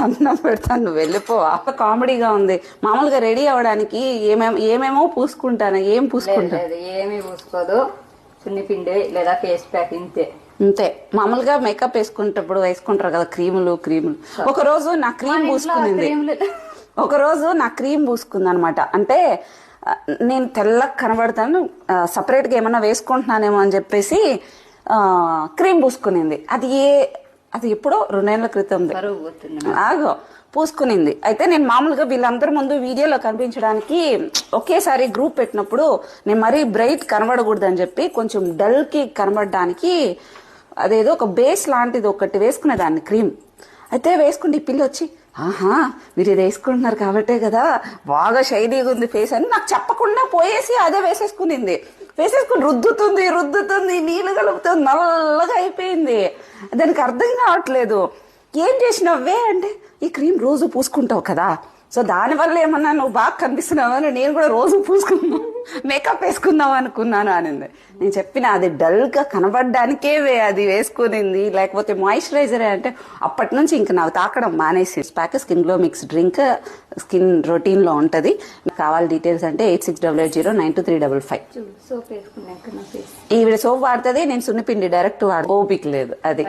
అన్నం పెడతాను, నువ్వు వెళ్ళిపో. కామెడీగా ఉంది. మామూలుగా రెడీ అవ్వడానికి ఏమేమో పూసుకుంటాను. ఏం పూసుకుంటాను? ఏమీ పూసుకోదు, సున్నిపిండి లేదా ఫేస్ ప్యాక్ ఇంతే. అంతే. మామూలుగా మేకప్ వేసుకుంటారు కదా, క్రీములు. ఒకరోజు నా క్రీమ్ పూసుకుంది అనమాట. అంటే నేను తెల్లగా కనబడతాను, సపరేట్ గా ఏమన్నా వేసుకుంటున్నానేమో అని చెప్పేసి క్రీమ్ పూసుకునింది. అది ఎప్పుడో 2 నెలల క్రితం పూసుకునింది. అయితే నేను మామూలుగా వీళ్ళందరి ముందు వీడియోలో కనిపించడానికి ఒకేసారి గ్రూప్ పెట్టినప్పుడు నేను మరీ బ్రైట్ కనబడకూడదు అని చెప్పి కొంచెం డల్ కి కనబడడానికి అదేదో ఒక బేస్ లాంటిది ఒకటి వేసుకునేదాన్ని, క్రీమ్. అయితే వేసుకుంటే ఈ పిల్ల వచ్చి, ఆహా మీరు ఇది వేసుకుంటున్నారు కాబట్టే కదా బాగా షైనీగా ఉంది ఫేస్ అని నాకు చెప్పకుండా పోయేసి అదే వేసేసుకుని రుద్దుతుంది, నీళ్ళు కలుపుతుంది, నల్లగా అయిపోయింది. దానికి అర్థం కావట్లేదు. ఏం చేసినవే అంటే, ఈ క్రీమ్ రోజు పూసుకుంటావు కదా, సో దానివల్ల ఏమన్నా నువ్వు బాగా కనిపిస్తున్నావు అని నేను కూడా రోజు మేకప్ వేసుకుందాం అనుకున్నాను అనింది. నేను చెప్పిన అది డల్ గా కనబడడానికే అది వేసుకునింది, లేకపోతే మాయిశ్చరైజరే అంటే అప్పటి నుంచి ఇంకా నాకు తాకడం మానేసి. Pack skin glow mix drink skin routine లో ఉంటది. మీకు కావాలి డీటెయిల్స్ అంటే 8600092355. సోప్ వేసుకున్నాక ఈవిడ సోప్ వాడుతుంది, నేను సున్నిపిండి డైరెక్ట్ ఓపిక లేదు అది.